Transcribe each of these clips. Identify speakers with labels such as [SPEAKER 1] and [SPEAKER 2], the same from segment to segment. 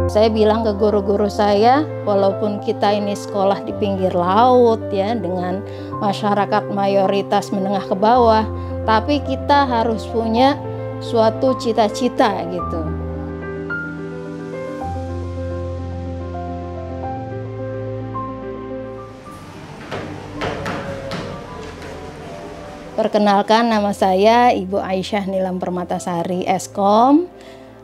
[SPEAKER 1] Saya bilang ke guru-guru saya, walaupun kita ini sekolah di pinggir laut ya, dengan masyarakat mayoritas menengah ke bawah, tapi kita harus punya suatu cita-cita gitu. Perkenalkan, nama saya Ibu Aisyah Nilam Permatasari, Eskom.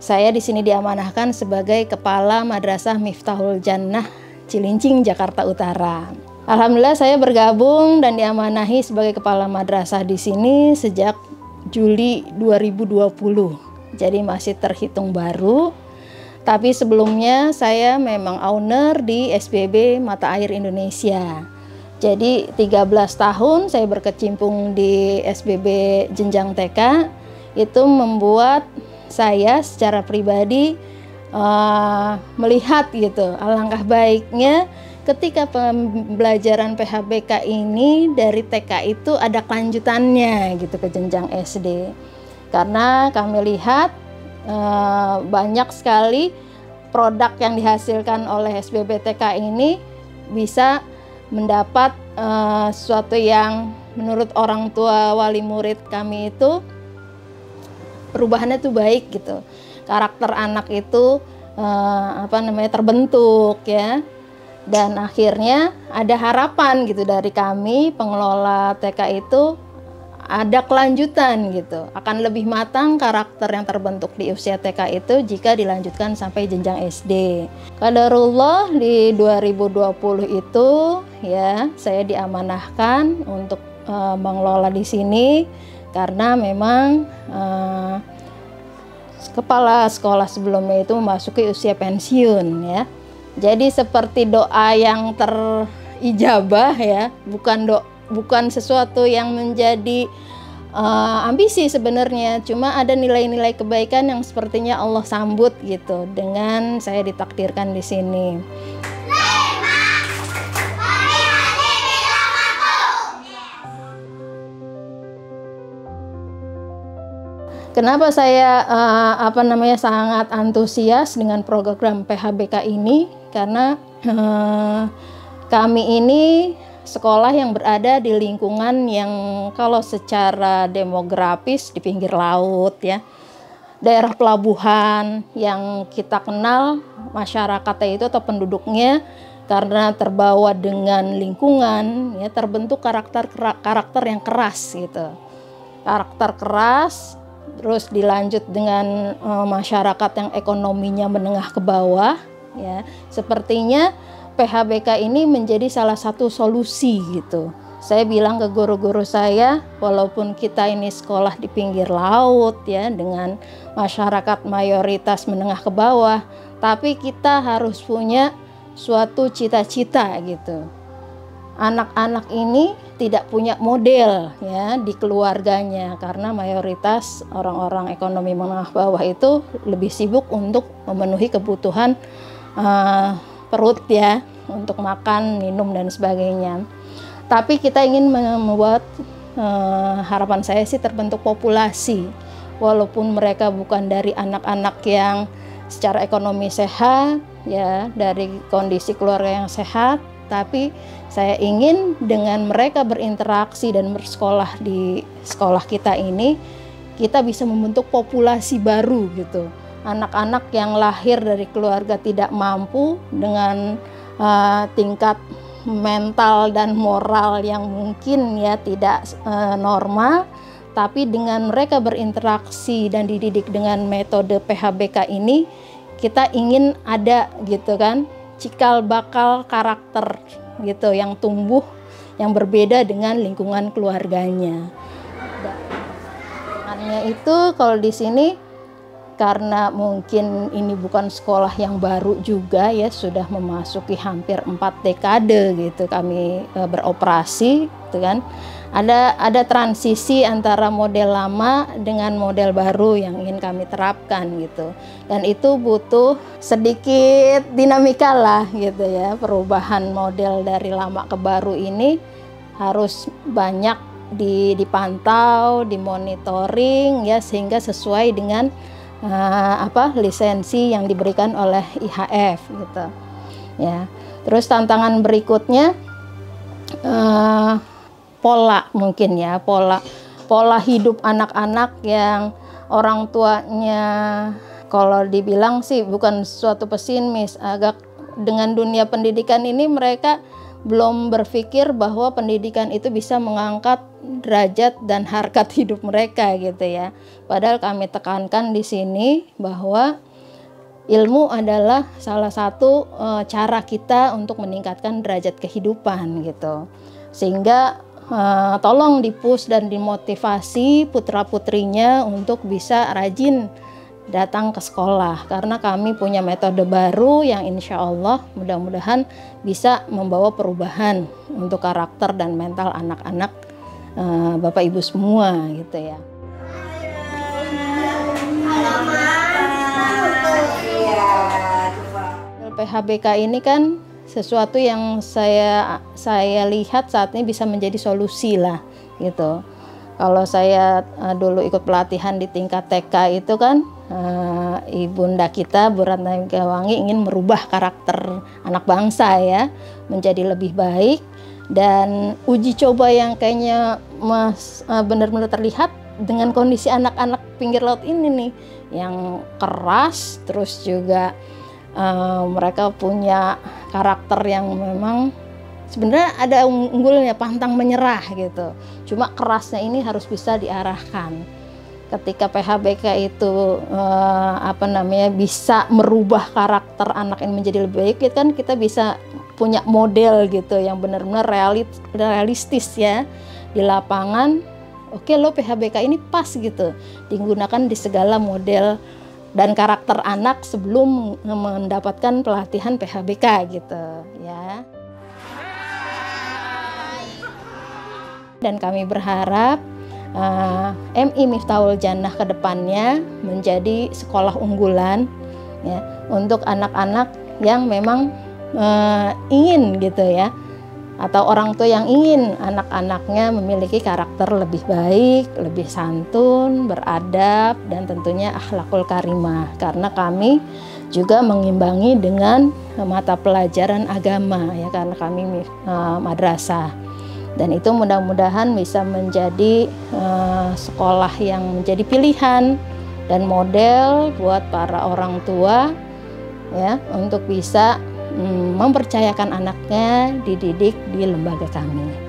[SPEAKER 1] Saya di sini diamanahkan sebagai Kepala Madrasah Miftahul Jannah, Cilincing, Jakarta Utara. Alhamdulillah saya bergabung dan diamanahi sebagai Kepala Madrasah di sini sejak Juli 2020. Jadi masih terhitung baru. Tapi sebelumnya saya memang owner di SBB Mata Air Indonesia. Jadi 13 tahun saya berkecimpung di SBB jenjang TK. Itu membuat saya secara pribadi melihat gitu, alangkah baiknya ketika pembelajaran PHBK ini dari TK itu ada kelanjutannya gitu ke jenjang SD. Karena kami lihat banyak sekali produk yang dihasilkan oleh SBB TK ini bisa mendapat sesuatu yang menurut orang tua wali murid kami itu perubahannya tuh baik gitu. Karakter anak itu terbentuk ya. Dan akhirnya ada harapan gitu dari kami pengelola TK itu ada kelanjutan gitu. Akan lebih matang karakter yang terbentuk di usia TK itu jika dilanjutkan sampai jenjang SD. Qadarullah di 2020 itu ya saya diamanahkan untuk mengelola di sini. Karena memang kepala sekolah sebelumnya itu memasuki usia pensiun ya. Jadi seperti doa yang terijabah ya, bukan sesuatu yang menjadi ambisi sebenarnya. Cuma ada nilai-nilai kebaikan yang sepertinya Allah sambut gitu dengan saya ditakdirkan di sini. Kenapa saya sangat antusias dengan program PHBK ini? Karena kami ini sekolah yang berada di lingkungan yang kalau secara demografis di pinggir laut ya, daerah pelabuhan yang kita kenal masyarakatnya itu atau penduduknya karena terbawa dengan lingkungan ya, terbentuk karakter yang keras gitu, karakter keras. Terus dilanjut dengan masyarakat yang ekonominya menengah ke bawah ya. Sepertinya PHBK ini menjadi salah satu solusi gitu. Saya bilang ke guru-guru saya, walaupun kita ini sekolah di pinggir laut ya, dengan masyarakat mayoritas menengah ke bawah, tapi kita harus punya suatu cita-cita gitu. Anak-anak ini tidak punya model ya di keluarganya karena mayoritas orang-orang ekonomi menengah bawah itu lebih sibuk untuk memenuhi kebutuhan perut ya, untuk makan, minum dan sebagainya. Tapi kita ingin membuat harapan saya sih terbentuk populasi, walaupun mereka bukan dari anak-anak yang secara ekonomi sehat ya, dari kondisi keluarga yang sehat, tapi saya ingin dengan mereka berinteraksi dan bersekolah di sekolah kita ini, kita bisa membentuk populasi baru gitu. Anak-anak yang lahir dari keluarga tidak mampu dengan tingkat mental dan moral yang mungkin ya tidak normal, tapi dengan mereka berinteraksi dan dididik dengan metode PHBK ini, kita ingin ada gitu kan, cikal bakal karakter gitu yang tumbuh yang berbeda dengan lingkungan keluarganya. Hanya itu kalau di sini karena mungkin ini bukan sekolah yang baru juga ya, sudah memasuki hampir 4 dekade gitu kami beroperasi gitu kan. Ada transisi antara model lama dengan model baru yang ingin kami terapkan gitu. Dan itu butuh sedikit dinamika lah gitu ya. Perubahan model dari lama ke baru ini harus banyak dipantau, dimonitoring ya, sehingga sesuai dengan lisensi yang diberikan oleh IHF gitu ya. Terus tantangan berikutnya pola hidup anak-anak yang orang tuanya kalau dibilang sih bukan suatu pesimis, agak dengan dunia pendidikan ini mereka belum berpikir bahwa pendidikan itu bisa mengangkat derajat dan harkat hidup mereka gitu ya. Padahal kami tekankan di sini bahwa ilmu adalah salah satu cara kita untuk meningkatkan derajat kehidupan gitu. Sehingga tolong dipush dan dimotivasi putra-putrinya untuk bisa rajin datang ke sekolah, karena kami punya metode baru yang insya Allah mudah-mudahan bisa membawa perubahan untuk karakter dan mental anak-anak Bapak Ibu semua gitu ya. PHBK ini kan sesuatu yang saya lihat saat ini bisa menjadi solusi lah gitu. Kalau saya dulu ikut pelatihan di tingkat TK itu kan Ibunda kita Bu Ratna Megawangi ingin merubah karakter anak bangsa ya menjadi lebih baik, dan uji coba yang kayaknya benar-benar terlihat dengan kondisi anak-anak pinggir laut ini nih yang keras, terus juga mereka punya karakter yang memang sebenarnya ada unggulnya, pantang menyerah gitu. Cuma kerasnya ini harus bisa diarahkan. Ketika PHBK itu bisa merubah karakter anak ini menjadi lebih baik, kan kita bisa punya model gitu yang benar-benar realistis ya di lapangan. Oke loh, PHBK ini pas gitu digunakan di segala model dan karakter anak sebelum mendapatkan pelatihan PHBK gitu ya. Dan kami berharap MI Miftahul Jannah kedepannya menjadi sekolah unggulan ya untuk anak-anak yang memang ingin gitu ya, atau orang tua yang ingin anak-anaknya memiliki karakter lebih baik, lebih santun, beradab, dan tentunya akhlakul karimah, karena kami juga mengimbangi dengan mata pelajaran agama ya, karena kami madrasah. Dan itu mudah-mudahan bisa menjadi sekolah yang menjadi pilihan dan model buat para orang tua ya untuk bisa mempercayakan anaknya dididik di lembaga kami.